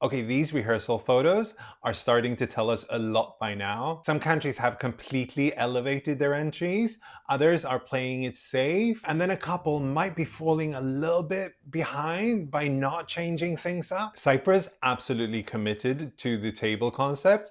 Okay, these rehearsal photos are starting to tell us a lot by now. Some countries have completely elevated their entries, others are playing it safe, and then a couple might be falling a little bit behind by not changing things up. Cyprus absolutely committed to the table concept,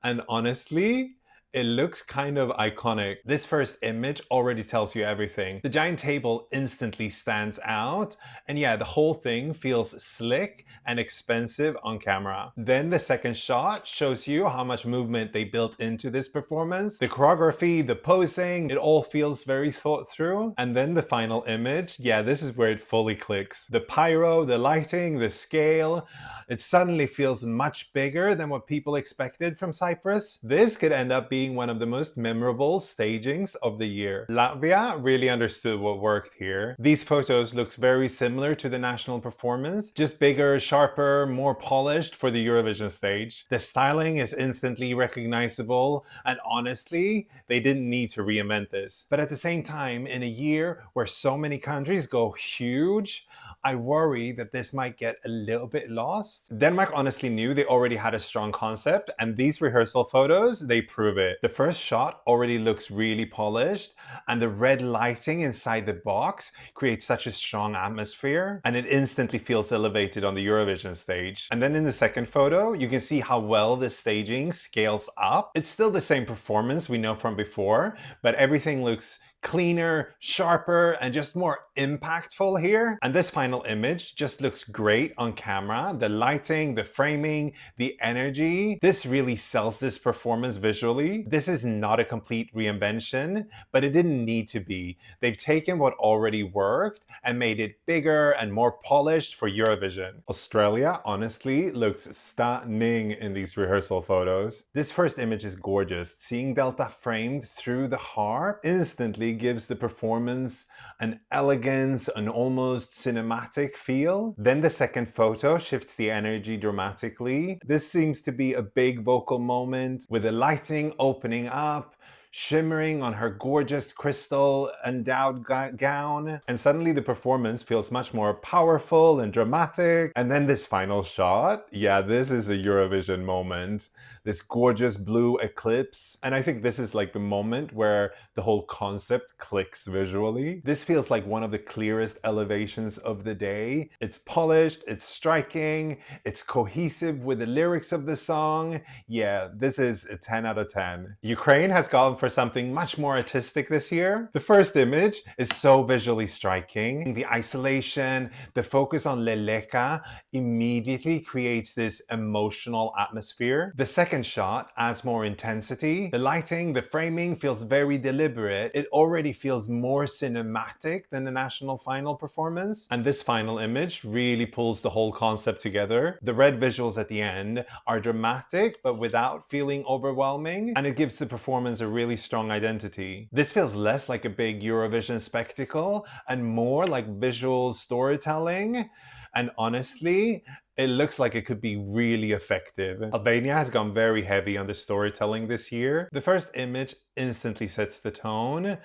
and honestly, it looks kind of iconic. This first image already tells you everything. The giant table instantly stands out, and yeah, the whole thing feels slick and expensive on camera. Then the second shot shows you how much movement they built into this performance. The choreography, the posing, it all feels very thought through. And then the final image, yeah, this is where it fully clicks. The pyro, the lighting, the scale, it suddenly feels much bigger than what people expected from Cyprus. This could end up being one of the most memorable stagings of the year. Latvia really understood what worked here. These photos looks very similar to the national performance, just bigger, sharper, more polished for the Eurovision stage. The styling is instantly recognizable, and honestly, they didn't need to reinvent this. But at the same time, in a year where so many countries go huge, I worry that this might get a little bit lost. Denmark honestly knew they already had a strong concept, and these rehearsal photos, they prove it. The first shot already looks really polished, and the red lighting inside the box creates such a strong atmosphere, and it instantly feels elevated on the Eurovision stage. And then in the second photo, you can see how well the staging scales up. It's still the same performance we know from before, but everything looks cleaner, sharper, and just more impactful here. And this final image just looks great on camera. The lighting, the framing, the energy, this really sells this performance visually. This is not a complete reinvention, but it didn't need to be. They've taken what already worked and made it bigger and more polished for Eurovision. Australia honestly looks stunning in these rehearsal photos. This first image is gorgeous. Seeing Delta framed through the harp instantly gives the performance an elegance, an almost cinematic feel. Then the second photo shifts the energy dramatically. This seems to be a big vocal moment with the lighting opening up, shimmering on her gorgeous crystal endowed gown. And suddenly the performance feels much more powerful and dramatic. And then this final shot, yeah, this is a Eurovision moment. This gorgeous blue eclipse. And I think this is like the moment where the whole concept clicks visually. This feels like one of the clearest elevations of the day. It's polished, it's striking, it's cohesive with the lyrics of the song. Yeah, this is a 10 out of 10. Ukraine has gone for something much more artistic this year. The first image is so visually striking. The isolation, the focus on Leleka immediately creates this emotional atmosphere. The second shot adds more intensity. The lighting, the framing feels very deliberate. It already feels more cinematic than the national final performance. And this final image really pulls the whole concept together. The red visuals at the end are dramatic, but without feeling overwhelming. And it gives the performance a really strong identity. This feels less like a big Eurovision spectacle and more like visual storytelling. And honestly, it looks like it could be really effective. Albania has gone very heavy on the storytelling this year. The first image instantly sets the tone.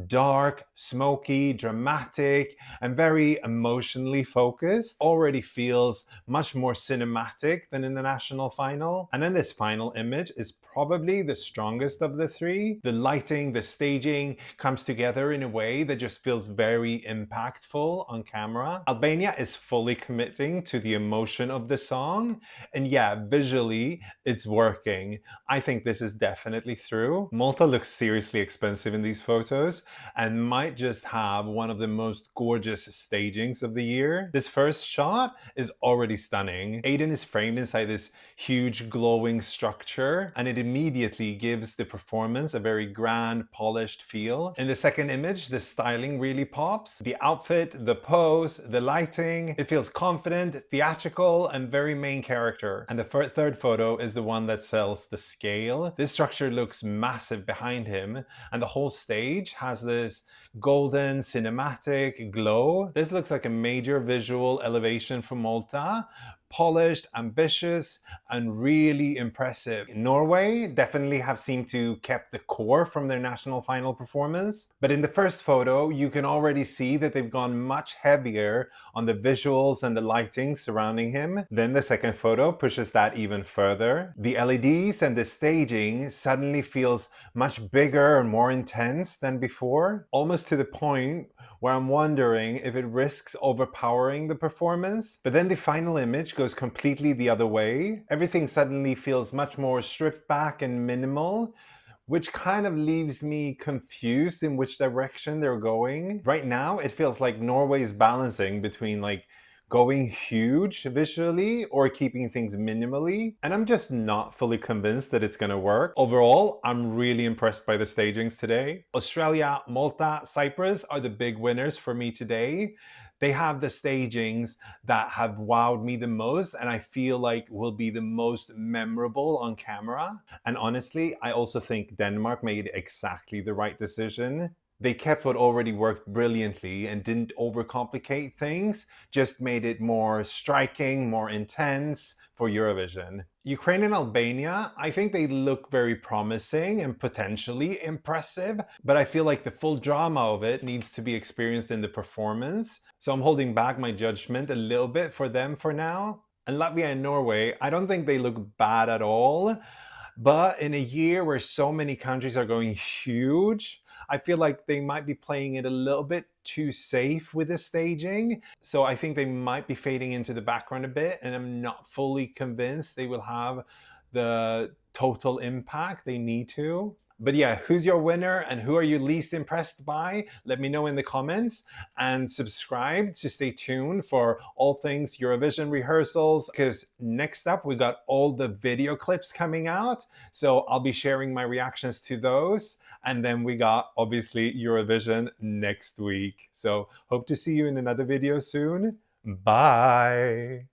Dark, smoky, dramatic, and very emotionally focused. Already feels much more cinematic than in the national final. And then this final image is probably the strongest of the three. The lighting, the staging comes together in a way that just feels very impactful on camera. Albania is fully committing to the emotion of the song. And yeah, visually, it's working. I think this is definitely through. Malta looks seriously expensive in these photos and might just have one of the most gorgeous stagings of the year. This first shot is already stunning. Aiden is framed inside this huge glowing structure, and it immediately gives the performance a very grand, polished feel. In the second image, the styling really pops. The outfit, the pose, the lighting, it feels confident, theatrical, and very main character. And the third photo is the one that sells the scale. This structure looks massive behind him, and the whole stage has this golden cinematic glow. This looks like a major visual elevation from Malta. Polished, ambitious, and really impressive. Norway definitely have seemed to kept the core from their national final performance, but in the first photo you can already see that they've gone much heavier on the visuals and the lighting surrounding him. Then the second photo pushes that even further. The LEDs and the staging suddenly feels much bigger and more intense than before, almost to the point where I'm wondering if it risks overpowering the performance. But then the final image goes completely the other way. Everything suddenly feels much more stripped back and minimal, which kind of leaves me confused in which direction they're going. Right now, it feels like Norway is balancing between like going huge visually or keeping things minimally. And I'm just not fully convinced that it's gonna work. Overall, I'm really impressed by the stagings today. Australia, Malta, Cyprus are the big winners for me today. They have the stagings that have wowed me the most and I feel like will be the most memorable on camera. And honestly, I also think Denmark made exactly the right decision. They kept what already worked brilliantly and didn't overcomplicate things, just made it more striking, more intense for Eurovision. Ukraine and Albania, I think they look very promising and potentially impressive, but I feel like the full drama of it needs to be experienced in the performance. So I'm holding back my judgment a little bit for them for now. And Latvia and Norway, I don't think they look bad at all. But in a year where so many countries are going huge, I feel like they might be playing it a little bit too safe with the staging. So I think they might be fading into the background a bit, and I'm not fully convinced they will have the total impact they need to. But yeah, who's your winner and who are you least impressed by? Let me know in the comments and subscribe to stay tuned for all things Eurovision rehearsals, because next up we got all the video clips coming out. So I'll be sharing my reactions to those. And then we got obviously Eurovision next week. So hope to see you in another video soon. Bye.